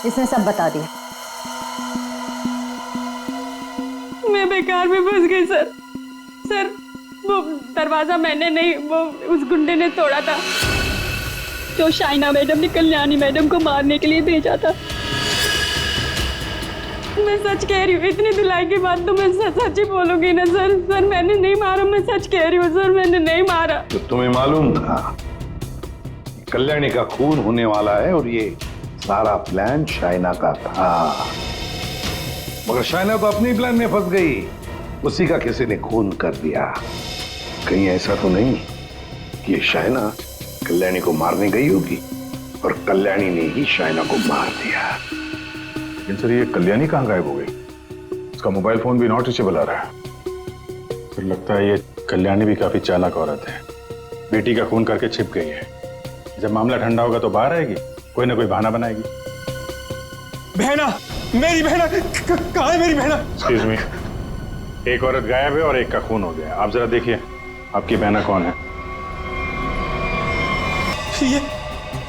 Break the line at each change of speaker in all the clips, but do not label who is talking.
इसने सब बता दिया।
मैं बेकार में फंस गई सर। सर वो दरवाजा मैंने नहीं, वो उस गुंडे ने तोड़ा था जो शाइना मैडम ने कल्याणी मैडम को मारने के लिए भेजा था। मैं सच कह रही हूँ, इतनी धुलाई के बाद तो मैं सच ही बोलूंगी ना सर। सर मैंने नहीं मारा, मैं सच कह रही हूँ सर, मैंने नहीं मारा।
तो तुम्हें मालूम था कल्याणी का खून होने वाला है और ये सारा प्लान शाइना का था, मगर शाइना तो अपनी प्लान में फंस गई, उसी का किसी ने खून कर दिया। कहीं ऐसा तो नहीं कि ये शाइना कल्याणी को मारने गई होगी और कल्याणी ने ही शाइना को मार दिया।
लेकिन सर ये कल्याणी कहाँ गायब हो गई? उसका मोबाइल फोन भी नॉट रीचेबल आ रहा है। फिर लगता है ये कल्याणी भी काफी चालाक औरत है, बेटी का खून करके छिप गई है। जब मामला ठंडा होगा तो बाहर आएगी, कोई ना कोई बहाना बनाएगी।
बहना, मेरी बहना कहाँ है? मेरी बहना।
एक्सक्यूज मी, एक औरत गायब है और एक का खून हो गया। आप जरा देखिए आपकी बहना कौन है।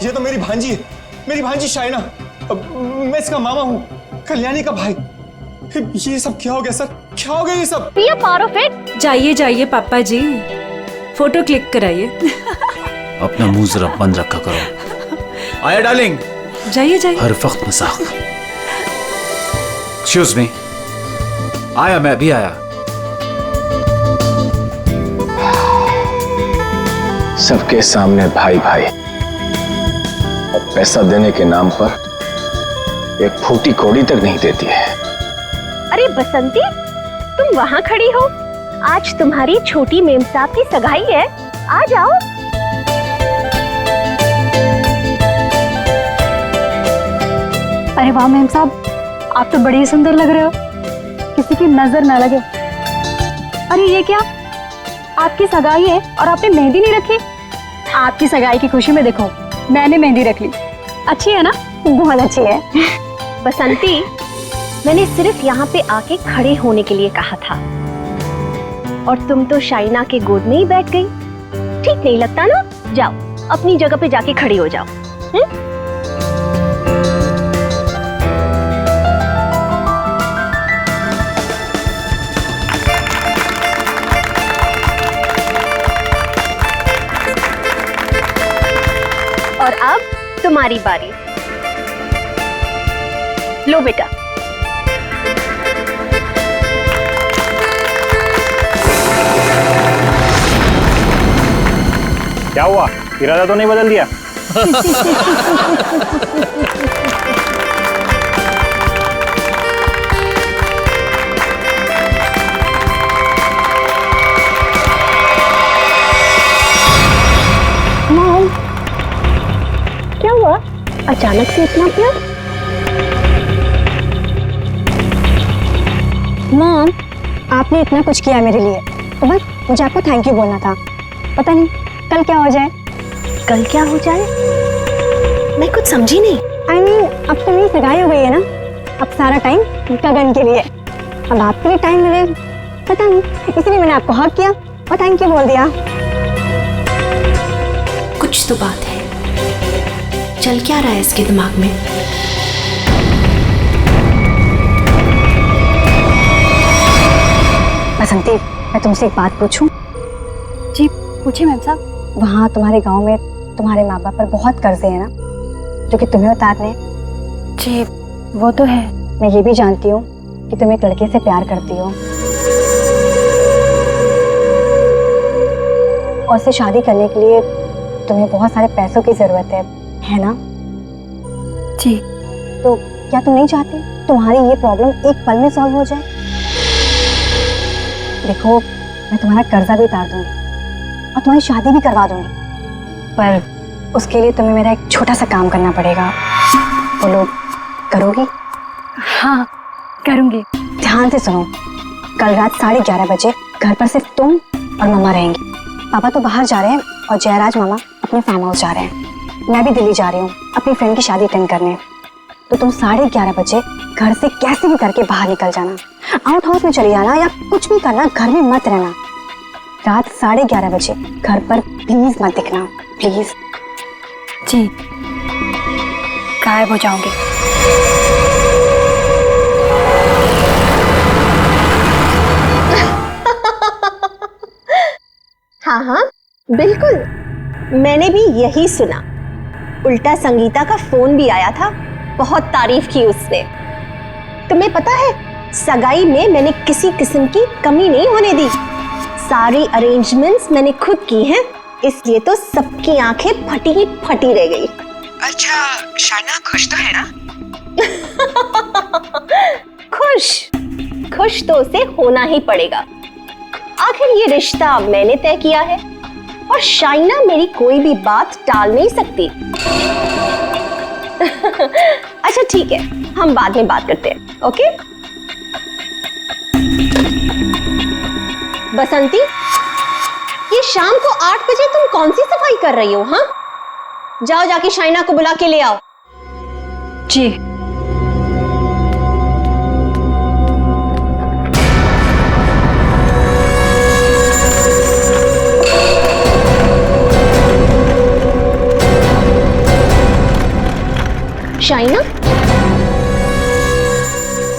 ये तो मेरी भांजी है, मेरी भांजी शाइना। मैं इसका मामा हूँ, कल्याणी का भाई। ये सब क्या हो गया सर? क्या हो गया ये सब?
Be a part of it.
जाइए जाइए पापा जी, फोटो क्लिक कराइए।
अपना मुंह जरा बंद रखा करो। आया डार्लिंग,
जाइए जाइए।
हर वक्त मजाक। एक्सक्यूज मी, आया, मैं भी आया।
सबके सामने भाई भाई, और पैसा देने के नाम पर एक फूटी कौड़ी तक नहीं देती है।
अरे बसंती, तुम वहाँ खड़ी हो? आज तुम्हारी छोटी मेम साहब की सगाई है, आ जाओ।
अरे वाह मेम साहब, आप तो बड़ी सुंदर लग रहे हो, किसी की नजर ना लगे। अरे ये क्या, आपकी सगाई है और आपने मेहंदी नहीं रखी? आपकी सगाई की खुशी में देखो मैंने मेहंदी रख ली। अच्छी है ना? बहुत अच्छी है।
बसंती, मैंने सिर्फ यहाँ पे आके खड़े होने के लिए कहा था और तुम तो शाइना के गोद में ही बैठ गई। ठीक नहीं लगता ना? जाओ अपनी जगह पे जाके खड़ी हो जाओ। और अब तुम्हारी बारी। लो बेटा।
क्या हुआ? इरादा तो नहीं बदल दिया?
मॉम, क्या हुआ? अचानक से इतना प्यार?
मॉम, आपने इतना कुछ किया मेरे लिए, तो बस मुझे आपको थैंक यू बोलना था। पता नहीं कल क्या हो जाए।
कल क्या हो जाए? मैं कुछ समझी नहीं।
I mean, अब तो मेरी सगाई हो गई है ना, अब सारा टाइम गगन के लिए। अब आपके लिए टाइम मिले, पता नहीं, इसलिए मैंने आपको हक किया और थैंक यू बोल दिया।
कुछ तो बात है, चल क्या रहा है इसके दिमाग में?
बसंती, मैं तुमसे एक बात पूछूं? जी पूछिए मैम साहब। वहाँ तुम्हारे गांव में तुम्हारे माँ बाप पर बहुत कर्जे हैं ना, जो कि तुम्हें उतारने हैं? जी वो तो है। मैं ये भी जानती हूँ कि तुम एक लड़के से प्यार करती हो और उससे शादी करने के लिए तुम्हें बहुत सारे पैसों की जरूरत है ना? जी। तो क्या तुम नहीं चाहती तुम्हारी ये प्रॉब्लम एक पल में सॉल्व हो जाए? देखो, मैं तुम्हारा कर्जा भी उतार दूंगी और तुम्हारी शादी भी करवा दूंगी, पर उसके लिए तुम्हें मेरा एक छोटा सा काम करना पड़ेगा। बोलो, करोगी? हाँ करूंगी। ध्यान से सुनो, कल रात 11:30 बजे घर पर सिर्फ तुम और मम्मा रहेंगी। पापा तो बाहर जा रहे हैं और जयराज मामा अपने फार्म हाउस जा रहे हैं। मैं भी दिल्ली जा रही हूँ अपनी फ्रेंड की शादी अटेंड करने। तो तुम 11:30 बजे घर से कैसे भी करके बाहर निकल जाना, आउट हाउस में चले जाना या कुछ भी करना, घर में मत रहना। रात 11:30 बजे घर पर प्लीज मत दिखना, प्लीज। जी, गायब हो जाओगे।
हाँ हाँ बिल्कुल, मैंने भी यही सुना। उल्टा संगीता का फोन भी आया था, बहुत तारीफ की उसने। तुम्हें पता है, सगाई में मैंने किसी किस्म की कमी नहीं होने दी। सारी अरेंजमेंट्स मैंने खुद की हैं, इसलिए तो सबकी आंखें फटी ही फटी रह गई।
अच्छा, शाइना खुश तो है ना?
खुश तो उसे होना ही पड़ेगा। आखिर ये रिश्ता मैंने तय किया है और शाइना मेरी कोई भी बात टाल नहीं सकती। अच्छा ठीक है, हम बाद में बात करते हैं, ओके? बसंती, ये शाम को 8 बजे तुम कौन सी सफाई कर रही हो? हाँ, जाओ जाके शाइना को बुला के ले आओ।
जी।
शाइना,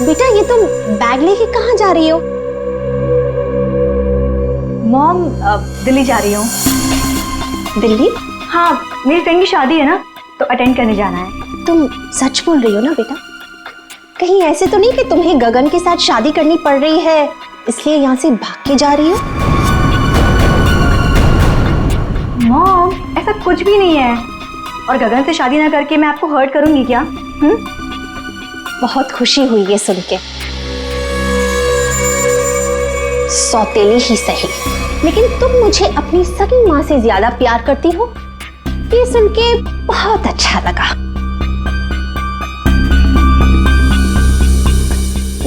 बेटा ये तुम बैग लेके कहाँ जा रही हो?
मॉम, दिल्ली जा रही हूँ।
दिल्ली?
हाँ, मेरी फ्रेंड की शादी है ना, तो अटेंड करने जाना है।
तुम सच बोल रही हो ना बेटा? कहीं ऐसे तो नहीं कि तुम्हें गगन के साथ शादी करनी पड़ रही है, इसलिए यहाँ से भाग के जा रही हो?
मॉम, ऐसा कुछ भी नहीं है। और गगन से शादी ना करके मैं आपको हर्ट करूंगी क्या?
बहुत खुशी हुई ये सुन के। सौतेली ही सही, लेकिन तुम मुझे अपनी सगी माँ से ज्यादा प्यार करती हो, ये सुन के बहुत अच्छा लगा।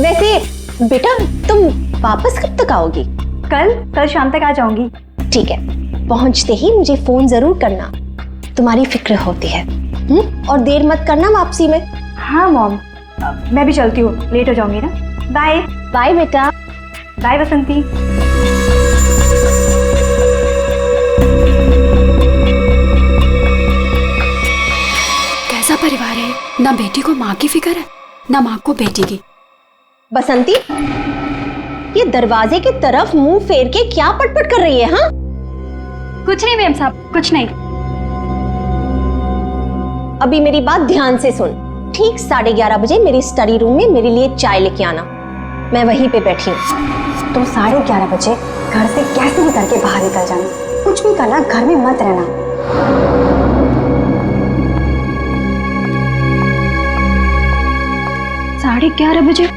वैसे बेटा, तुम वापस कब तक आओगी?
कल शाम तक आ जाऊंगी।
ठीक है, पहुंचते ही मुझे फोन जरूर करना, तुम्हारी फिक्र होती है। और देर मत करना वापसी में।
हाँ मॉम, मैं भी चलती हूँ, लेट हो जाऊंगी ना। बाय।
बाय बेटा।
बाय बसंती।
कैसा परिवार है, ना बेटी को माँ की फिक्र है, ना माँ को बेटी की।
बसंती, ये दरवाजे की तरफ मुंह फेर के क्या पटपट कर रही है? हाँ,
कुछ नहीं मैम साहब, कुछ नहीं।
अभी मेरी बात ध्यान से सुन। ठीक 11:30 बजे मेरी स्टडी रूम में मेरे लिए चाय लेके आना, मैं वहीं पे बैठी हूँ।
तुम 11:30 बजे घर से कैसे भी करके बाहर निकल जाना, कुछ भी करना, घर में मत रहना। 11:30 बजे?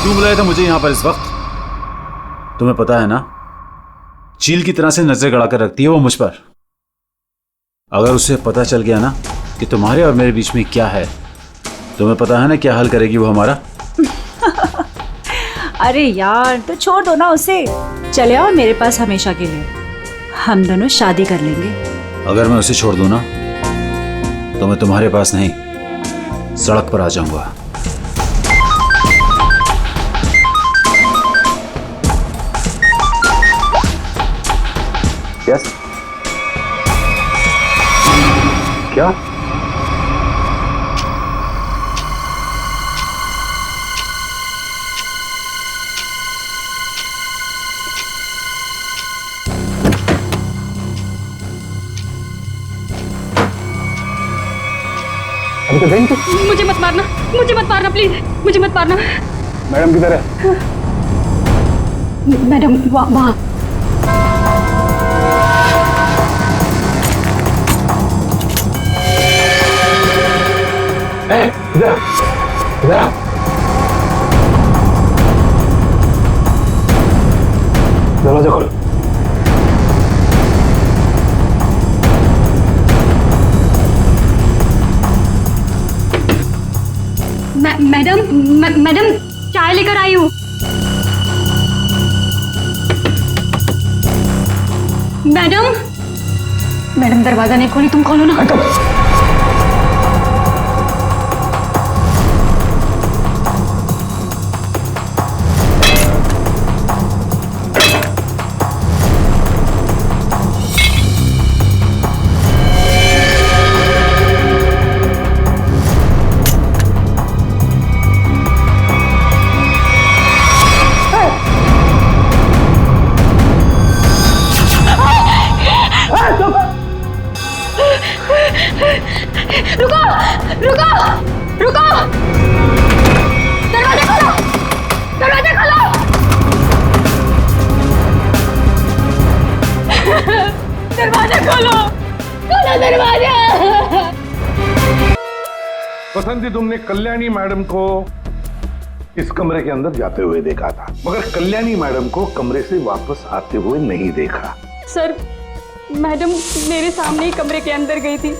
क्यों बुलाया था मुझे यहाँ पर इस वक्त? तुम्हें पता है ना, चील की तरह से नजर गड़ा कर रखती है वो मुझ पर। अगर उसे पता चल गया ना कि तुम्हारे और मेरे बीच में क्या है, तुम्हें पता है ना क्या हाल करेगी वो हमारा।
अरे यार, तो छोड़ दो ना उसे, चले आओ मेरे पास हमेशा के लिए, हम दोनों शादी कर लेंगे।
अगर मैं उसे छोड़ दूं ना, तो मैं तुम्हारे पास नहीं, सड़क पर आ जाऊंगा।
यस। क्या? अभी तो गई थी।
मुझे मत मारना, मुझे मत मारना प्लीज, मुझे मत मारना।
मैडम किधर है?
मैडम वहाँ।
इधर इधर। दरवाजा खोलो।
मैडम चाय लेकर आई हूँ। मैडम दरवाजा नहीं खोली, तुम खोलो ना।
बसंती, तुमने कल्याणी मैडम को इस कमरे के अंदर जाते हुए देखा था, मगर कल्याणी मैडम को कमरे से वापस आते हुए नहीं देखा।
सर, मैडम मेरे सामने ही कमरे के अंदर गई थी।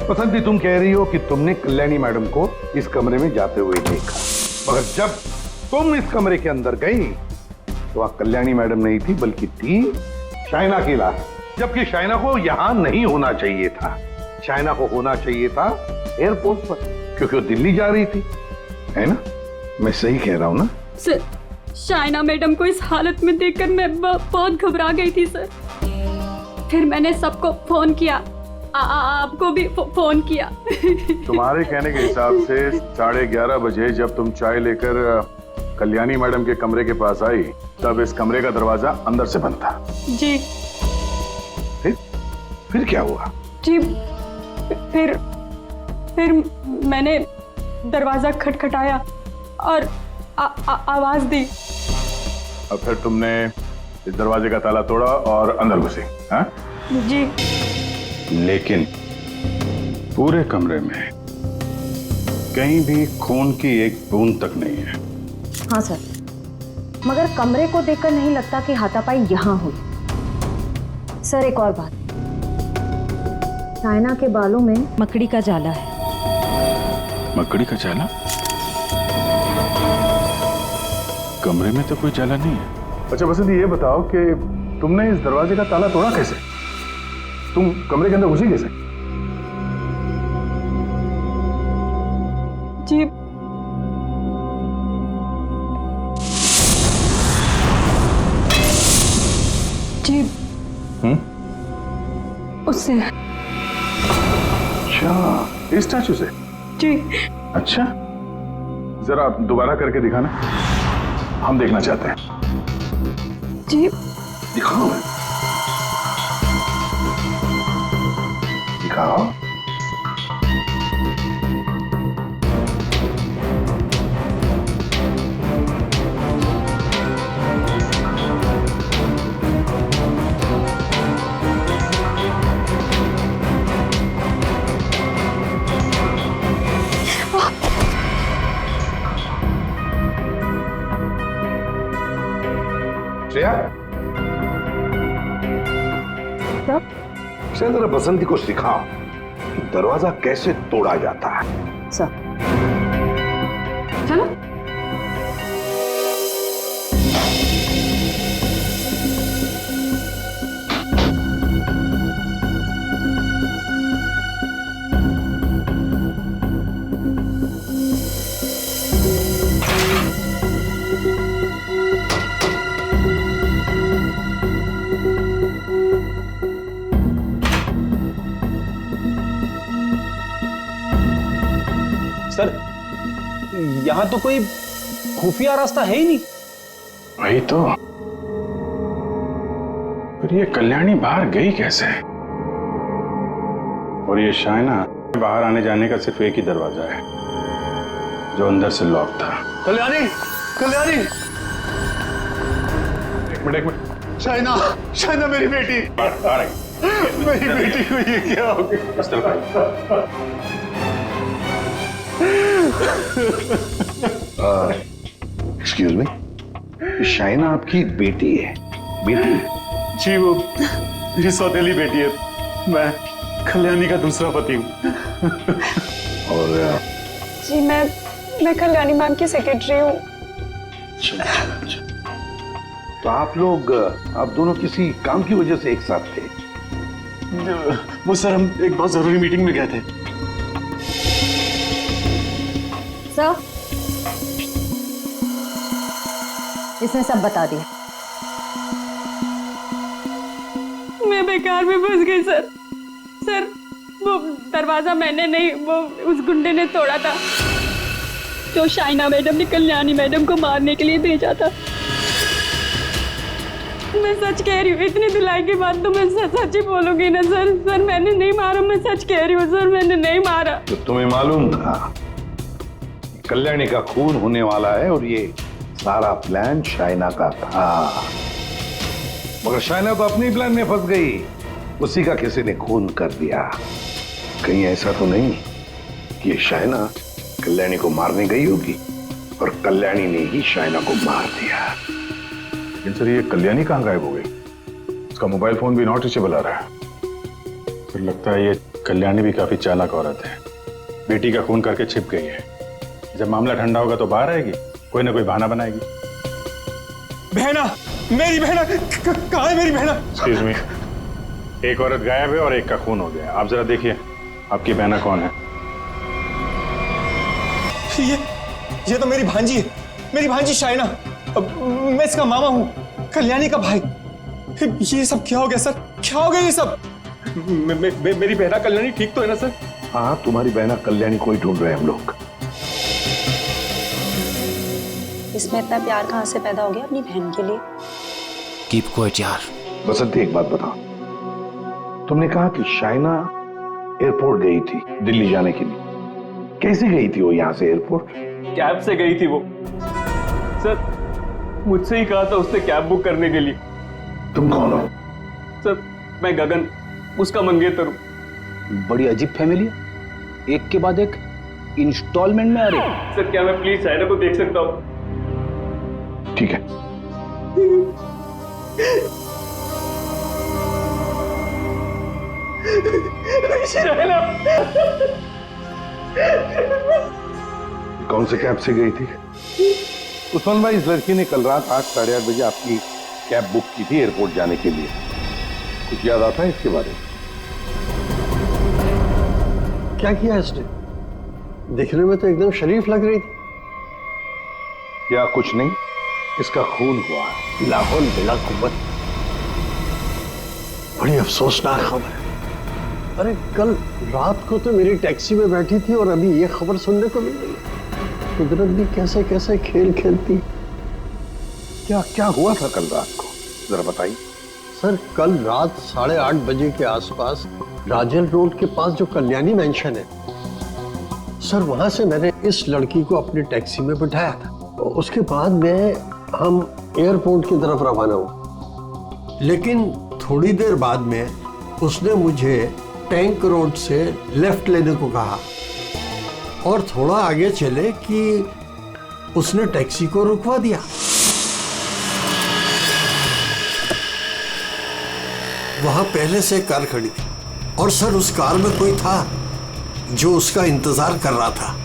बसंती, तुम कह रही हो कि तुमने कल्याणी मैडम को इस कमरे में जाते हुए देखा, मगर जब तुम इस कमरे के अंदर गई तो वहां कल्याणी मैडम नहीं थी, बल्कि थी शाइना की लाश। जबकि शाइना को यहां नहीं होना चाहिए था, शाइना को होना चाहिए था एयरपोर्ट पर, क्योंकि वो दिल्ली जा रही थी, है ना? मैं सही कह रहा हूं ना?
सर, शाइना मैडम को इस हालत में देखकर मैं बहुत घबरा गई थी सर। फिर मैंने सबको फोन किया, आपको भी फोन किया।
तुम्हारे कहने के हिसाब से 11:30 बजे जब तुम चाय लेकर कल्याणी मैडम के कमरे के पास आई, तब इस कमरे का दरवाजा अंदर से बंद था।
जी।
फिर क्या हुआ?
जी, फिर मैंने दरवाजा खटखटाया और आवाज दी।
और फिर तुमने इस दरवाजे का ताला तोड़ा और अंदर घुसे, हाँ?
जी।
लेकिन पूरे कमरे में कहीं भी खून की एक बूंद तक नहीं है।
हाँ सर, मगर कमरे को देखकर नहीं लगता कि हाथापाई यहाँ हुई। सर, एक और बात, शाइना के बालों में मकड़ी का जाला है।
मकड़ी का जाला? कमरे में तो कोई जाला नहीं है। अच्छा बसंती, ये बताओ कि तुमने इस दरवाजे का ताला तोड़ा कैसे? तुम कमरे के अंदर घुसी कैसे?
जी, जी, उससे।
अच्छा, इस स्टैचू से?
जी।
अच्छा, जरा दोबारा करके दिखाना, हम देखना चाहते हैं।
जी।
दिखाओ, दिखाओ। श्रेया, श्रेया, जरा बसंती को सिखाओ कि दरवाजा कैसे तोड़ा जाता है।
सर,
चलो।
सर, यहाँ तो कोई खुफिया रास्ता है ही नहीं।
वही तो, पर ये कल्याणी बाहर गई कैसे? और ये शाइना, बाहर आने जाने का सिर्फ एक ही दरवाजा है जो अंदर से लॉक था।
कल्याणी, कल्याणी,
एक मिनट।
शाइना, शाइना मेरी बेटी,
आ रही।
मेरी बेटी को ये क्या हो गया?
एक्सक्यूज मी, शाइना आपकी बेटी है? बेटी?
जी, वो मेरी सौतेली बेटी है। मैं कल्याणी का दूसरा पति हूँ।
और
जी, मैं कल्याणी मैम की सेक्रेटरी हूँ।
अच्छा। तो आप दोनों किसी काम की वजह से एक साथ थे?
वो सर, हम एक बहुत जरूरी मीटिंग में गए थे।
सर, इसने सब बता दिया।
मैं बेकार में फंस गई सर। सर, वो दरवाजा मैंने नहीं, वो उस गुंडे ने तोड़ा था जो शाइना मैडम ने कल्याणी मैडम को मारने के लिए भेजा था। मैं सच कह रही हूँ, इतनी धुलाई के बाद तो मैं सच ही बोलूंगी ना सर। सर, मैंने नहीं मारा, मैं सच कह रही हूँ सर, मैंने नहीं मारा।
तो तुम्हें मालूम था कल्याणी का खून होने वाला है और ये सारा प्लान शाइना का था, मगर शाइना तो अपनी प्लान में फंस गई, उसी का किसी ने खून कर दिया। कहीं ऐसा तो नहीं कि ये शाइना कल्याणी को मारने गई होगी और कल्याणी ने ही शाइना को मार दिया।
लेकिन सर ये कल्याणी कहाँ गायब हो गई? उसका मोबाइल फोन भी नॉट रीचेबल आ रहा है। फिर लगता है ये कल्याणी भी काफी चालाक औरत है, बेटी का खून करके छिप गई है। जब मामला ठंडा होगा तो बाहर आएगी, कोई ना कोई बहाना बनाएगी।
बहना, मेरी बहना कहाँ है मेरी बहना?
एक्सक्यूज मी, एक औरत गायब है और एक का खून हो गया। आप जरा देखिए आपकी बहना कौन है।
ये तो मेरी भांजी है, मेरी भांजी शाइना। मैं इसका मामा हूँ, कल्याणी का भाई। ये सब क्या हो गया सर? क्या हो गया ये सब? मेरी बहना कल्याणी ठीक तो है ना सर?
हाँ, तुम्हारी बहना कल्याणी को ही ढूंढ रहे हैं हम लोग।
इसमें इतना प्यार कहाँ से पैदा हो गया अपनी बहन के लिए?
कीप क्वाइट यार।
बसंती, एक बात बताओ, तुमने कहा कि शाइना एयरपोर्ट गई थी दिल्ली जाने के लिए। कैसे गई थी वो यहाँ से एयरपोर्ट?
कैब से गई थी वो सर। मुझसे ही कहा था उसने कैब बुक करने के लिए।
तुम कौन हो?
सर मैं गगन, उसका मंगेतर हूँ।
बड़ी अजीब फैमिली है, एक के बाद एक इंस्टॉलमेंट में आ रही।
सर क्या मैं प्लीज शाइना को देख सकता हूँ?
ठीक है।
शाइना
कौन से कैब से गई थी? उस्मान भाई, इस लड़की ने कल रात 8, साढ़े 8 बजे आपकी कैब बुक की थी एयरपोर्ट जाने के लिए। कुछ याद आता है इसके बारे में?
क्या किया इसने? दिखने में तो एकदम शरीफ लग रही थी।
क्या कुछ नहीं, इसका खून हुआ।
लाहौल बिला कुव्वत। बड़ी अफसोसनाक खबर है। अरे कल रात को तो मेरी टैक्सी में बैठी थी और अभी ये खबर सुनने को मिल रही है। कुदरत भी कैसे कैसे खेल खेलती।
क्या क्या हुआ था कल रात को, जरा बताइए।
सर कल रात 8:30 बजे के आसपास राजल रोड के पास जो कल्याणी मैंशन है सर, वहां से मैंने इस लड़की को अपनी टैक्सी में बिठाया था। उसके बाद में हम एयरपोर्ट की तरफ रवाना हुए। लेकिन थोड़ी देर बाद में उसने मुझे टैंक रोड से लेफ्ट लेने को कहा और थोड़ा आगे चले कि उसने टैक्सी को रुकवा दिया। वहां पहले से कार खड़ी थी और सर उस कार में कोई था जो उसका इंतजार कर रहा था।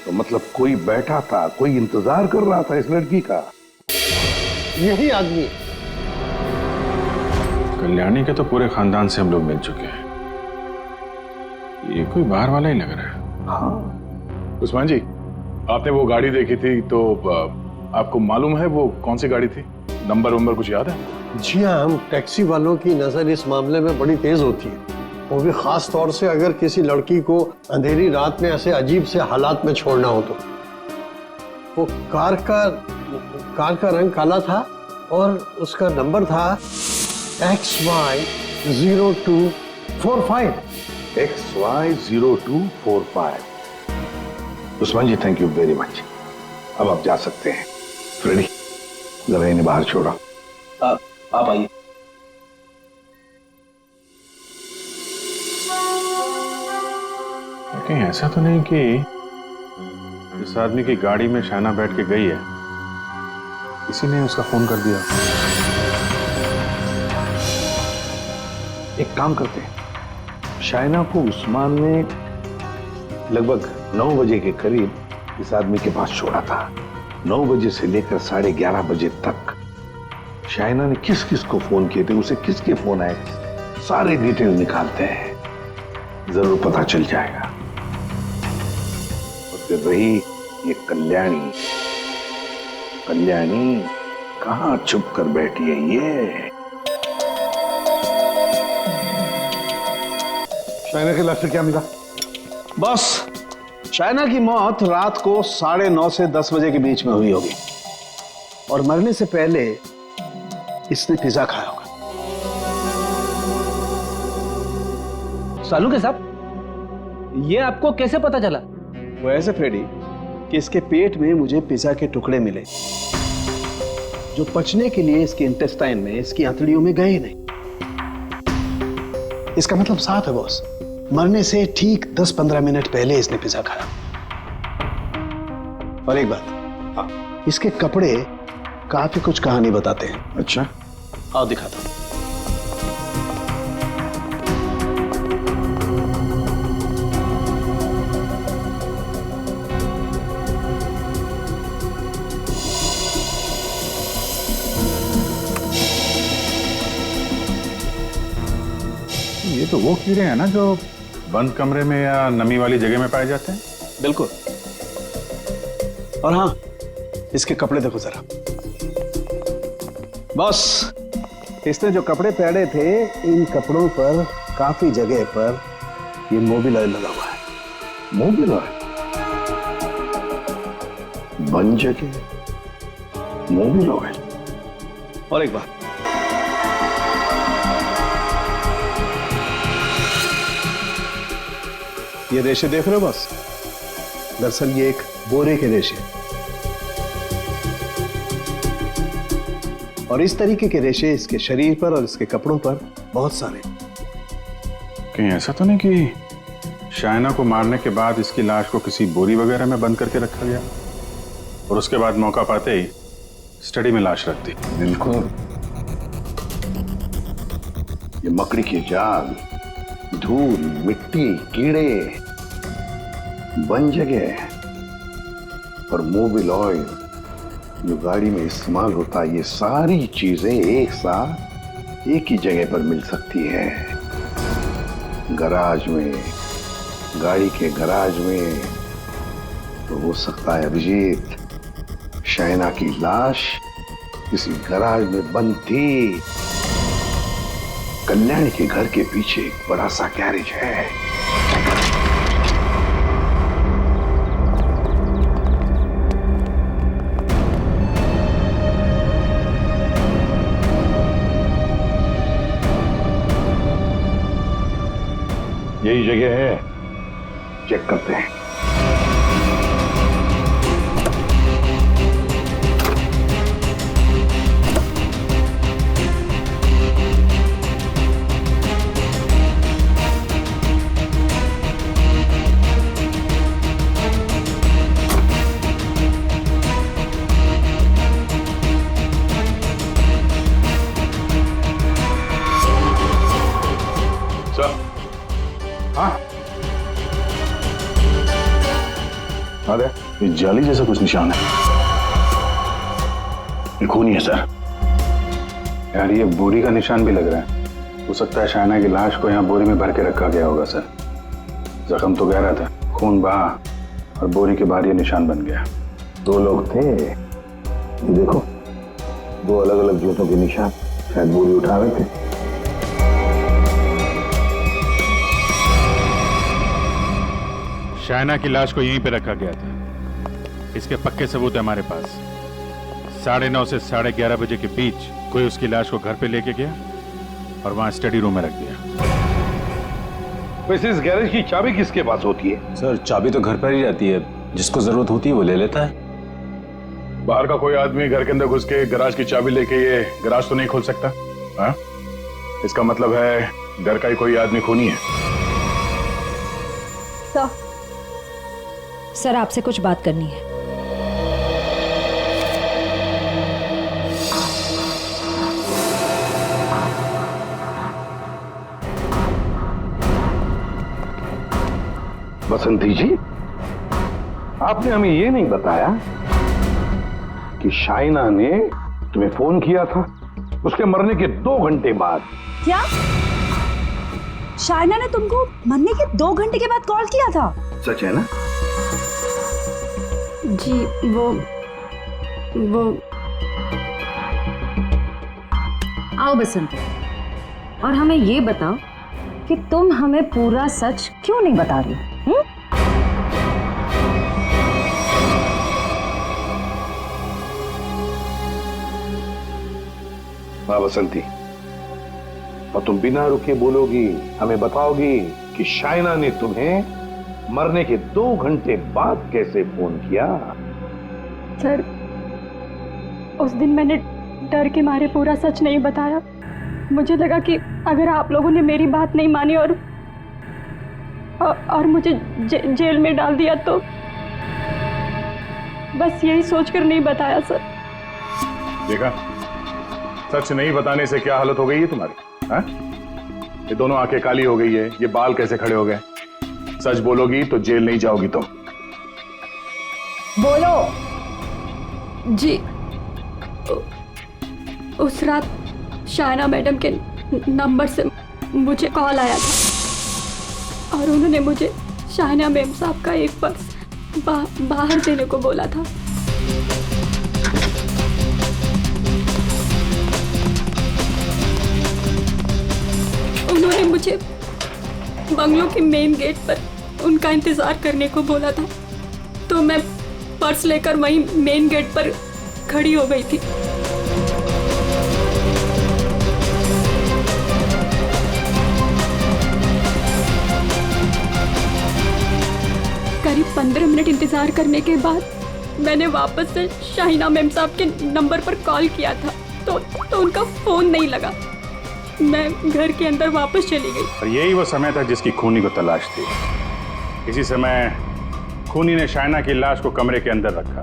तो मतलब कोई बैठा था, कोई इंतजार कर रहा था इस लड़की का।
यही आदमी।
कल्याणी के तो पूरे खानदान से हम लोग मिल चुके हैं, ये कोई बाहर वाला ही लग रहा है।
हाँ
उस्मान जी, आपने वो गाड़ी देखी थी तो आपको मालूम है वो कौन सी गाड़ी थी? नंबर वंबर कुछ याद है?
जी हाँ, हम टैक्सी वालों की नजर इस मामले में बड़ी तेज होती है, वो भी खास तौर से अगर किसी लड़की को अंधेरी रात में ऐसे अजीब से हालात में छोड़ना हो तो। वो कार का रंग काला था और उसका नंबर था XY0245।
XY0245। Usman ji, thank you very much. अब आप जा सकते हैं। फ्रेडी, जरा इन्हें बाहर छोड़ो।
आप आइए।
कहीं ऐसा तो नहीं कि इस आदमी की गाड़ी में शाइना बैठ के गई है, किसी ने उसका फोन कर दिया?
एक काम करते हैं, शाइना को उस्मान ने लगभग 9 बजे के करीब इस आदमी के पास छोड़ा था। 9 बजे से लेकर 11:30 बजे तक शाइना ने किस किस को फोन किए थे, उसे किसके फोन आए, सारे डिटेल निकालते हैं, जरूर पता चल जाएगा। और फिर रही ये कल्याणी कहां छुप कर बैठी है ये? शाइना के लाश से क्या मिला?
बस शाइना की मौत रात को 9:30 से 10 बजे के बीच में हुई होगी।
और मरने से पहले इसने पिज्जा खाया होगा।
सालू के साहब, ये आपको कैसे पता चला?
वो ऐसे फ्रेडी कि इसके पेट में मुझे पिज्जा के टुकड़े मिले जो पचने के लिए इसके इंटेस्टाइन में, इसकी आंतड़ियों में गए नहीं। इसका मतलब साफ है बॉस, मरने से ठीक 10-15 मिनट पहले इसने पिज्जा खाया। और एक बात, इसके कपड़े काफी कुछ कहानी बताते हैं।
अच्छा,
आओ दिखाता हूं।
ये तो वो कीड़े हैं ना जो बंद कमरे में या नमी वाली जगह में पाए जाते हैं?
बिल्कुल। और हाँ, इसके कपड़े देखो जरा। बॉस, इसने जो कपड़े पहने थे, इन कपड़ों पर काफी जगह पर ये मोबिल ऑयल लगा हुआ है।
Mobil oil? बन जगह मोबिल ऑयल?
और एक बात, ये रेशे देख रहे हो बॉस? दरअसल ये एक बोरे के रेशे, और इस तरीके के रेशे इसके शरीर पर और इसके कपड़ों पर बहुत सारे।
कहीं ऐसा तो नहीं कि शाइना को मारने के बाद इसकी लाश को किसी बोरी वगैरह में बंद करके रखा गया और उसके बाद मौका पाते ही स्टडी में लाश रख दी?
बिल्कुल। ये मकड़ी की जाल, धूल, मिट्टी, कीड़े, बन जगह और मोबिल ऑयल जो गाड़ी में इस्तेमाल होता है, ये सारी चीजें एक साथ एक ही जगह पर मिल सकती है। गराज में, गाड़ी के गराज में। तो हो सकता है अभिजीत, शाइना की लाश किसी गराज में बंद थी। कल्याणी के घर के पीछे एक बड़ा सा गैरेज है। यही जगह है, चेक करते हैं।
अरे ये जाली जैसा कुछ निशान है।
ये खून ही है सर।
यार ये बोरी का निशान भी लग रहा है। हो सकता है शाइना की लाश को यहाँ बोरी में भर के रखा गया होगा सर। जख्म तो गहरा था, खून बहा और बोरी के बाहर ये निशान बन गया।
2 लोग थे, ये देखो 2 अलग अलग जूतों के निशान, शायद बोरी उठा रहे थे।
शाइना की लाश को यहीं पे रखा गया था। इसके पक्के सबूत है हमारे पास। 9:30 से 11:30 बजे के बीच कोई उसकी लाश को घर पे लेके गया और वहां स्टडी रूम में रख दिया।
वैसे इस गैरेज की चाबी किसके पास होती है?
सर चाबी तो घर पर ही रहती है, जिसको जरूरत होती है वो ले लेता है।
बाहर का कोई आदमी घर के अंदर घुस के गराज की चाबी लेके ये गराज तो नहीं खोल सकता। हाँ? इसका मतलब है घर का ही कोई आदमी खूनी है।
सर आपसे कुछ बात करनी है।
बसंती जी, आपने हमें ये नहीं बताया कि शाइना ने तुम्हें फोन किया था उसके मरने के 2 घंटे बाद।
क्या शाइना ने तुमको मरने के 2 घंटे के बाद कॉल किया था?
सच है ना?
जी वो
आओ बसंत, और हमें ये बताओ कि तुम हमें पूरा सच क्यों नहीं बता रही?
हाँ बसंती, और तुम बिना रुके बोलोगी, हमें बताओगी कि शाइना ने तुम्हें मरने के 2 घंटे बाद कैसे फोन किया?
सर, उस दिन मैंने डर के मारे पूरा सच नहीं बताया। मुझे लगा कि अगर आप लोगों ने मेरी बात नहीं मानी और मुझे जेल में डाल दिया तो बस यही सोचकर नहीं बताया सर।
देखा, सच नहीं बताने से क्या हालत हो गई है तुम्हारी? हाँ? ये दोनों आंखें काली हो गई है, ये बाल कैसे खड़े हो गए? सच बोलोगी तो जेल नहीं जाओगी तुम।
बोलो जी। उस रात शाइना मैडम के नंबर से मुझे कॉल आया था और उन्होंने मुझे शाइना मैम साहब का एक पर्स बाहर देने को बोला था। उन्होंने मुझे बंगलों के मेन गेट पर उनका इंतजार करने को बोला था, तो मैं पर्स लेकर वहीं मेन गेट पर खड़ी हो गई थी। करीब 15 मिनट इंतजार करने के बाद मैंने वापस से शाइना मैम साहब के नंबर पर कॉल किया था, तो उनका फोन नहीं लगा। मैं घर के अंदर वापस चली गई।
और यही वो समय था जिसकी खूनी को तलाश थी। इसी समय खूनी ने शाइना की लाश को कमरे के अंदर रखा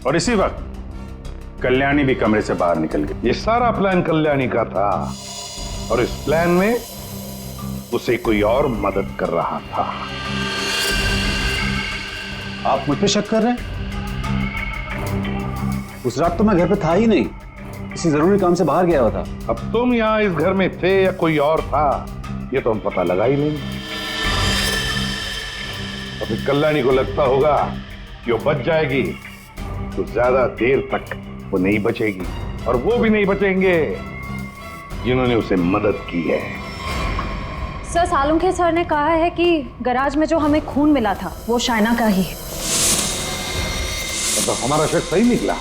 और इसी वक्त कल्याणी भी कमरे से बाहर निकल गई।
ये सारा प्लान कल्याणी का था और इस प्लान में उसे कोई और मदद कर रहा था।
आप मुझ पे शक कर रहे हैं? उस रात तो मैं घर पे था ही नहीं, किसी जरूरी काम से बाहर गया हुआ था।
अब तुम यहाँ इस घर में थे या कोई और था, ये तो हम पता लगा ही नहीं। और फिर कल्याणी को लगता होगा कि वो बच जाएगी, तो ज्यादा देर तक वो नहीं बचेगी, और वो भी नहीं बचेंगे जिन्होंने उसे मदद की है।
सर, सालुंखे सर ने कहा है कि गैराज में जो हमें खून मिला था वो शाइना का ही है।
तो हमारा शक सही निकला।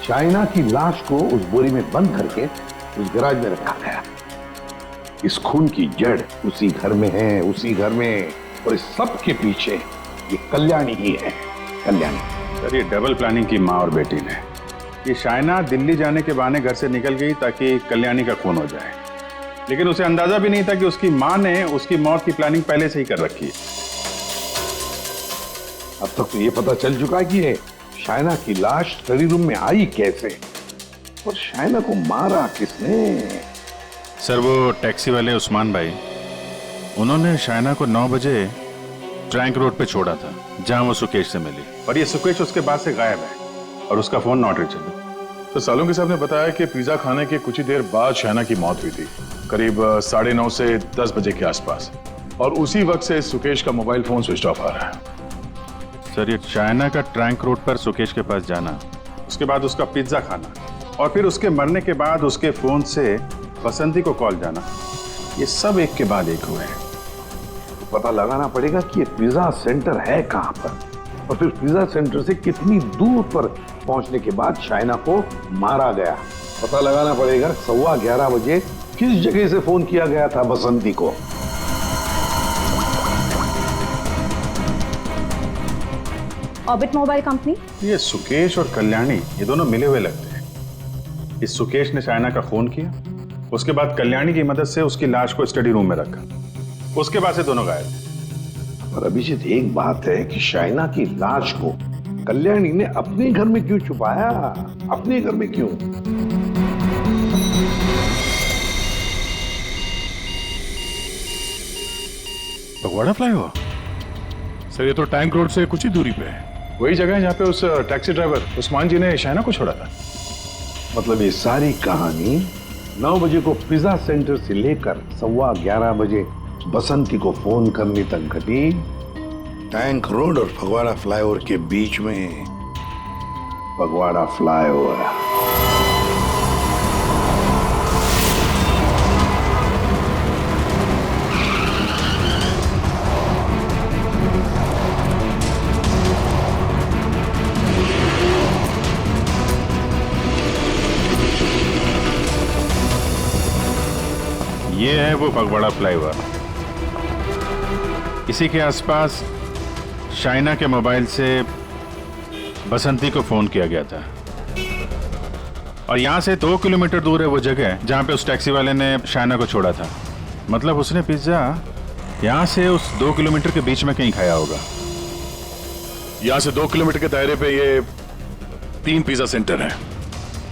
शाइना की लाश को उस बोरी में बंद करके उस गैराज में रखा गया। इस खून की जड़ उसी घर में है, उसी घर में, और इस सब के पीछे ये कल्याणी ही है। कल्याणी।
सर, ये डबल प्लानिंग की माँ और बेटी ने। ये शाइना दिल्ली जाने के बहाने घर से निकल गई ताकि कल्याणी का खून हो जाए, लेकिन उसे अंदाजा भी नहीं था कि उसकी माँ ने उसकी मौत की प्लानिंग पहले से ही कर रखी है।
अब तक तो ये पता चल चुका है कि ये शाइना की लाश स्टडी रूम में आई कैसे, और शाइना को मारा किसने?
सर, वो टैक्सी वाले उस्मान भाई, उन्होंने शाइना को 9 बजे ट्रैंक रोड पे छोड़ा था जहां वो सुकेश से मिली, और ये सुकेश उसके बाद से गायब है और उसका फोन नॉट रीचेबल। तो सालुंखे साहब ने बताया कि पिज्जा खाने के कुछ ही देर बाद शाइना की मौत हुई थी, करीब 9:30 से 10 बजे के आसपास, और उसी वक्त से सुकेश का मोबाइल फोन स्विच ऑफ आ रहा है। सर, ये शाइना का ट्रैंक रोड पर सुकेश के पास जाना, उसके बाद उसका पिज्जा खाना, और फिर उसके मरने के बाद उसके फोन से बसंती को कॉल जाना, ये सब एक के बाद एक हुए हैं।
पता लगाना पड़ेगा कि ये पिज्जा सेंटर है कहां पर, और फिर पिज्जा सेंटर से कितनी दूर पर पहुंचने के बाद शाइना को मारा गया। पता लगाना पड़ेगा 11:15 बजे किस जगह से फोन किया गया था बसंती को।
Orbit mobile company.
ये सुकेश और कल्याणी, ये दोनों मिले हुए लगते हैं। इस सुकेश ने शाइना का खून किया, उसके बाद कल्याणी की मदद से उसकी लाश को स्टडी रूम में रखा, उसके बाद से दोनों गायब थे।
पर अभिजीत, एक बात है कि शाइना की लाश को कल्याणी ने अपने घर में क्यों छुपाया? अपने घर में क्यों?
फगवाड़ा फ्लाईओवर? सर, ये तो टैंक रोड से कुछ ही दूरी पे है। वही जगह है जहाँ पे उस टैक्सी ड्राइवर उस्मान जी ने शाइना को छोड़ा था।
मतलब ये सारी कहानी 9 बजे को पिज्जा सेंटर से लेकर 11:15 बजे बसंती को फोन करने तक घटी टैंक रोड और फगवाड़ा फ्लाईओवर के बीच में। फगवाड़ा फ्लाईओवर।
ये है वो फगवाड़ा फ्लाईओवर। इसी के आसपास शाइना के मोबाइल से बसंती को फोन किया गया था और यहाँ से 2 किलोमीटर दूर है वो जगह जहाँ पे उस टैक्सी वाले ने शाइना को छोड़ा था। मतलब उसने पिज्जा यहाँ से उस 2 किलोमीटर के बीच में कहीं खाया होगा।
यहाँ से 2 किलोमीटर के दायरे पे ये 3 पिज्जा सेंटर है।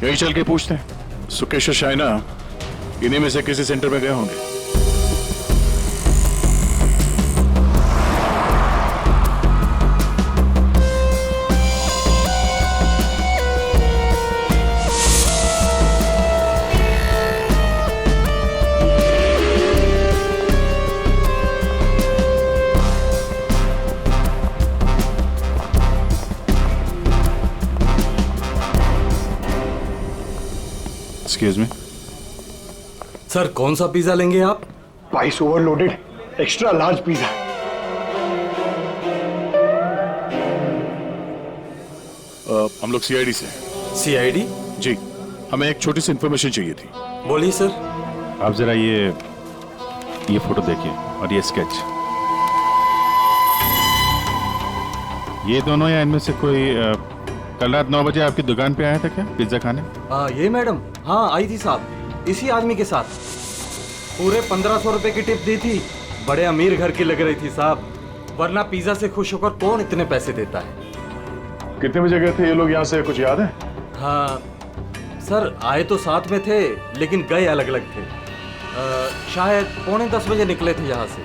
यही चल के पूछते हैं। सुकेश और शाइना इन्हीं में से किसी सेंटर में गए होंगे।
एक्सक्यूज मी
सर, कौन सा पिज्जा लेंगे आप?
Spice overloaded extra large pizza.
हम लोग सीआईडी से।
सीआईडी?
जी, हमें एक छोटी सी इंफॉर्मेशन चाहिए थी।
बोलिए सर।
आप जरा ये फोटो देखिए और ये स्केच। ये दोनों या इनमें से कोई कल रात 9 बजे आपकी दुकान पे आया था क्या पिज्जा खाने?
ये मैडम, हाँ आई थी साहब, इसी आदमी के साथ। पूरे 1500 रुपए की टिप दी थी। बड़े अमीर घर की लग रही थी साहब, वरना पिज्जा से खुश होकर कौन इतने पैसे देता है।
कितने बजे गए थे ये लोग यहाँ से, कुछ याद है?
हाँ सर, आए तो साथ में थे लेकिन गए अलग अलग थे। शायद 9:45 बजे निकले थे यहाँ से।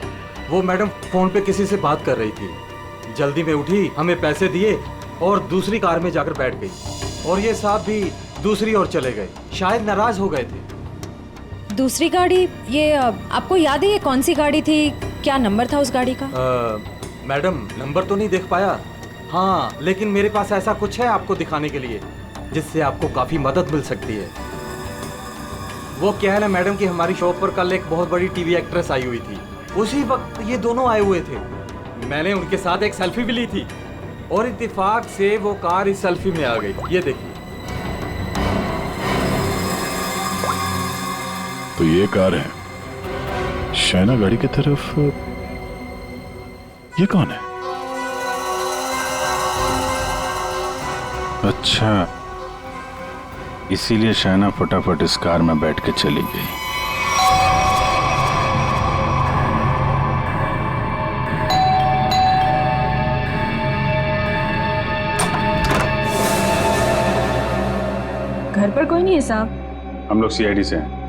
वो मैडम फोन पे किसी से बात कर रही थी, जल्दी में उठी, हमें पैसे दिए और दूसरी कार में जाकर बैठ गई। और ये साहब भी दूसरी ओर चले गए, शायद नाराज हो गए थे।
दूसरी गाड़ी, ये आपको याद है ये कौन सी गाड़ी थी? क्या नंबर था उस गाड़ी का?
मैडम नंबर तो नहीं देख पाया, हाँ लेकिन मेरे पास ऐसा कुछ है आपको दिखाने के लिए जिससे आपको काफी मदद मिल सकती है। वो क्या है ना मैडम कि हमारी शॉप पर कल एक बहुत बड़ी टीवी एक्ट्रेस आई हुई थी। उसी वक्त ये दोनों आए हुए थे। मैंने उनके साथ एक सेल्फी भी ली थी और इत्तेफाक से वो कार इस सेल्फी में आ गई। ये देखिए।
तो ये कार है शाइना गाड़ी की तरफ। ये कौन है?
अच्छा, इसीलिए शाइना फटाफट इस कार में बैठ के चली गई।
घर पर कोई नहीं है साहब।
हम लोग सीआईडी से हैं।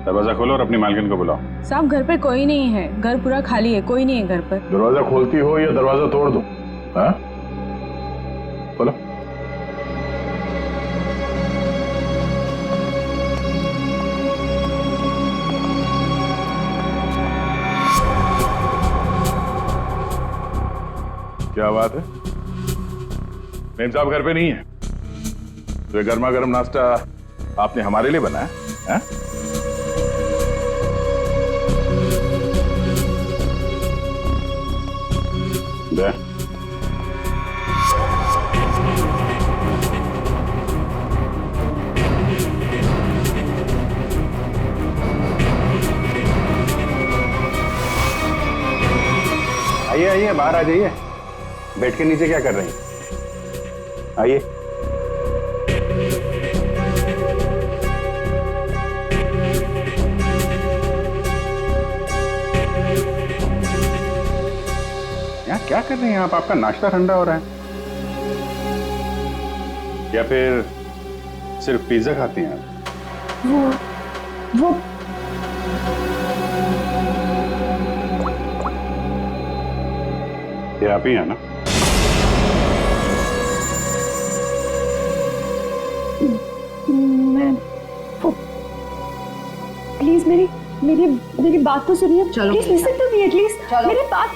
दरवाजा खोलो और अपनी मालकिन को बुलाओ।
साहब घर पे कोई नहीं है, घर पूरा खाली है, कोई नहीं है घर पर।
दरवाजा खोलती हो या दरवाजा तोड़ दो? हाँ खोलो। क्या बात है, मेम साहब घर पे नहीं है? तो ये गर्मा गर्म नाश्ता आपने हमारे लिए बनाया है? दे।
आइए आइए, बाहर आ जाइए। बेड के नीचे क्या कर रही हैं? आइए। यहाँ क्या कर रही हैं आप? आपका नाश्ता ठंडा हो रहा है या फिर सिर्फ पिज्जा खाती हैं आप?
वो
ये आप ही हैं ना?
मैं प्लीज मेरी बात तो सुनिए। Please listen to me at least. मेरी बात।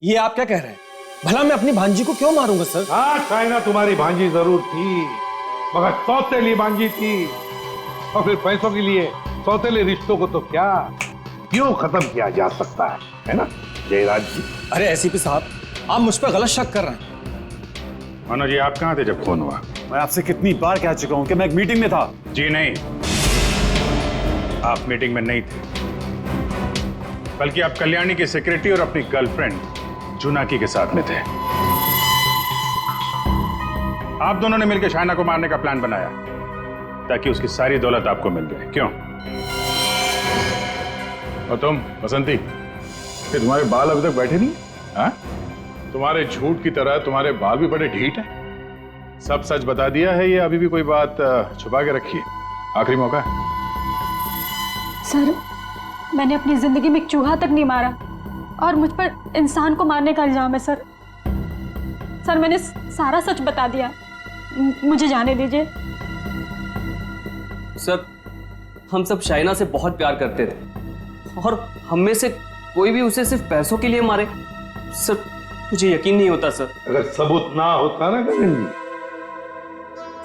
ये आप क्या कह रहे हैं? भला मैं अपनी भांजी को क्यों मारूंगा सर?
हाँ शाइना तुम्हारी भांजी जरूर थी, मगर सौतेली भांजी थी। और फिर पैसों के लिए सौतेले रिश्तों को तो क्या क्यों खत्म किया जा सकता है ना जयराज जी?
अरे एसीपी साहब, आप मुझ पर गलत शक कर रहे हैं।
मनोज जी, आप कहाँ थे जब फोन हुआ?
मैं आपसे कितनी बार कह चुका हूं कि मैं एक मीटिंग में था।
जी नहीं, आप मीटिंग में नहीं थे, बल्कि आप कल्याणी की सेक्रेटरी और अपनी गर्लफ्रेंड जुनाकी के साथ में थे। आप दोनों ने मिलकर शाइना को मारने का प्लान बनाया ताकि उसकी सारी दौलत आपको मिल जाए। क्यों? और तुम बसंती, कि तुम्हारे बाल अभी तक बैठे नहीं? हाँ?
तुम्हारे झूठ की तरह तुम्हारे बाल भी बड़े ढीठ हैं। सब सच बता दिया है या अभी भी कोई बात छुपा के रखी है? आखिरी मौका है।
सर, मैंने अपनी जिंदगी में एक चूहा तक नहीं मारा और मुझ पर इंसान को मारने का इल्जाम है सर। सर, मैंने सारा सच बता दिया, मुझे जाने दीजिए।
सर, हम सब शाइना से बहुत प्यार करते थे और हम में से कोई भी उसे सिर्फ पैसों के लिए मारे, सर मुझे यकीन नहीं होता सर।
अगर सबूत ना होता ना गगन जी,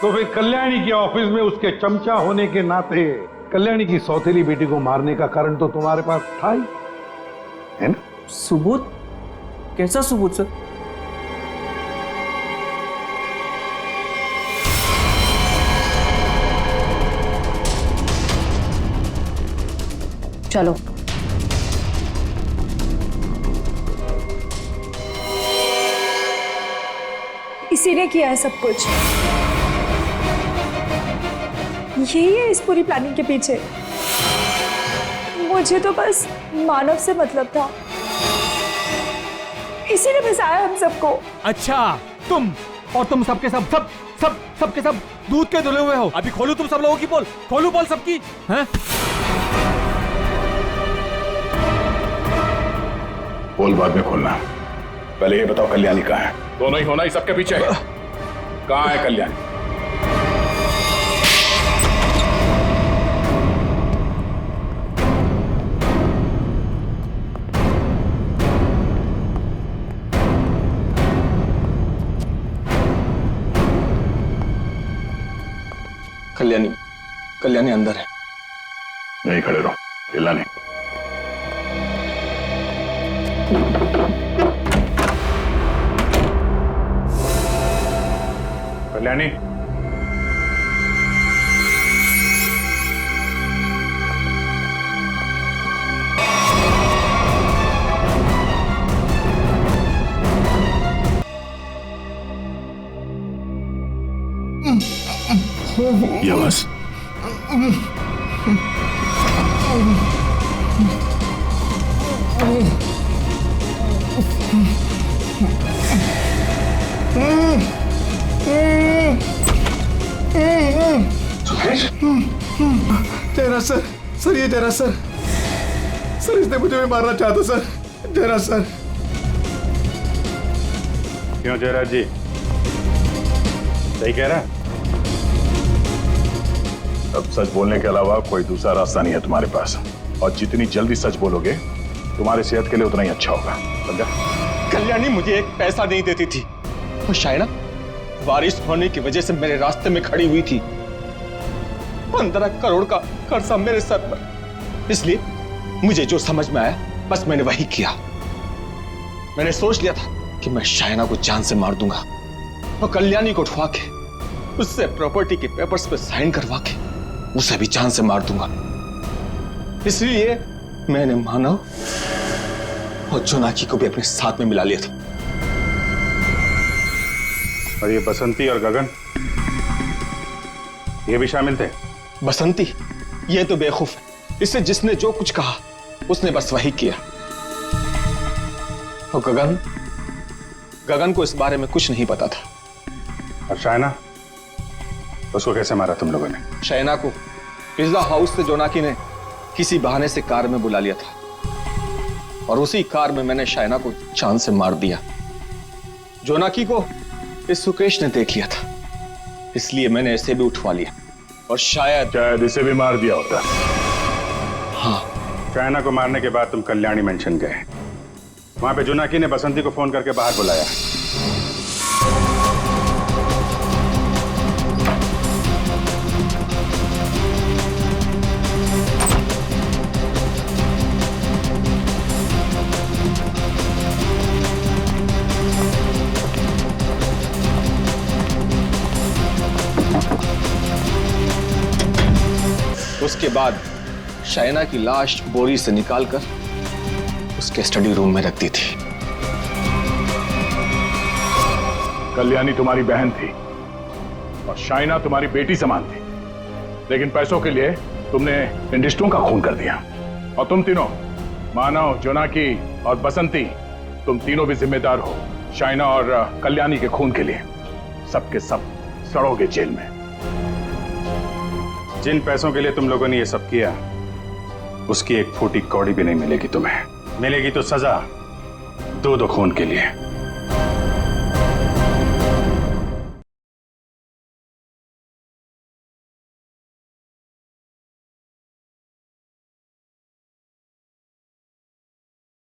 तो फिर कल्याणी के ऑफिस में उसके चमचा होने के नाते कल्याणी की सौतेली बेटी को मारने का कारण तो तुम्हारे पास था ही, है ना?
सबूत? कैसा सबूत सर?
चलो।
इसी ने किया है सब कुछ। यही है इस पूरी प्लानिंग के पीछे। मुझे तो बस मानव से मतलब था, इसी ने फंसाया हम सबको।
अच्छा, तुम और तुम सबके सबके सब दूध के धुले हुए हो। अभी खोलू तुम सब लोगों की पोल, खोलू पोल सबकी, हैं?
पोल बाद में खोलना, पहले ये बताओ कल्याणी कहाँ है? दोनों ही होना ही सबके पीछे है। कहाँ है कल्याणी?
कल्याणी अंदर है।
नहीं खड़े रहो, हिलना नहीं।
कल्याणी,
ये आवाज
जयराज सर, ये जयराज सर, इसने मुझे भी मारना चाहता सर। जयराज सर।
क्यों जयराज जी, सही कह रहा है?
अब सच बोलने के अलावा कोई दूसरा रास्ता नहीं है तुम्हारे पास, और जितनी जल्दी सच बोलोगे तुम्हारी सेहत के लिए उतना ही अच्छा होगा, समझा?
कल्याणी मुझे एक पैसा नहीं देती थी, और शायना बारिश होने की वजह से मेरे रास्ते में खड़ी हुई थी। 15 करोड़ का कर्जा मेरे सर पर। इसलिए मुझे जो समझ में आया बस मैंने वही किया। मैंने सोच लिया था कि मैं शायना को जान से मार दूंगा और कल्याणी को उठवा के उससे प्रॉपर्टी के पेपर्स पे साइन करवा के उसे भी जान से मार दूंगा। इसलिए मैंने मानव और जोनाकी को भी अपने साथ में मिला लिया था।
और ये बसंती और गगन, ये भी शामिल थे?
बसंती ये तो बेवकूफ है, इससे जिसने जो कुछ कहा उसने बस वही किया। और गगन को इस बारे में कुछ नहीं पता था।
और शाइना, उसको कैसे मारा तुम लोगों ने?
शाइना को पिज्जा हाउस से जोनाकी ने किसी बहाने से कार में बुला लिया था, और उसी कार में मैंने शाइना को जान से मार दिया। जोनाकी को इस सुकेश ने देख लिया था, इसलिए मैंने इसे भी उठवा लिया, और शायद
इसे भी मार दिया होता।
हाँ।
शाइना को मारने के बाद तुम कल्याणी मेंशन गए, वहां पे जोनाकी ने बसंती को फोन करके बाहर बुलाया।
उसके बाद शाइना की लाश बोरी से निकालकर उसके स्टडी रूम में रख दी थी।
कल्याणी तुम्हारी बहन थी और शाइना तुम्हारी बेटी समान थी, लेकिन पैसों के लिए तुमने इन रिश्तों का खून कर दिया। और तुम तीनों, मानव, जोनाकी और बसंती, तुम तीनों भी जिम्मेदार हो शाइना और कल्याणी के खून के लिए। सबके सब सड़ोगे जेल में।
जिन पैसों के लिए तुम लोगों ने ये सब किया, उसकी एक फूटी कौड़ी भी नहीं मिलेगी तुम्हें। मिलेगी तो सजा दो खून के लिए।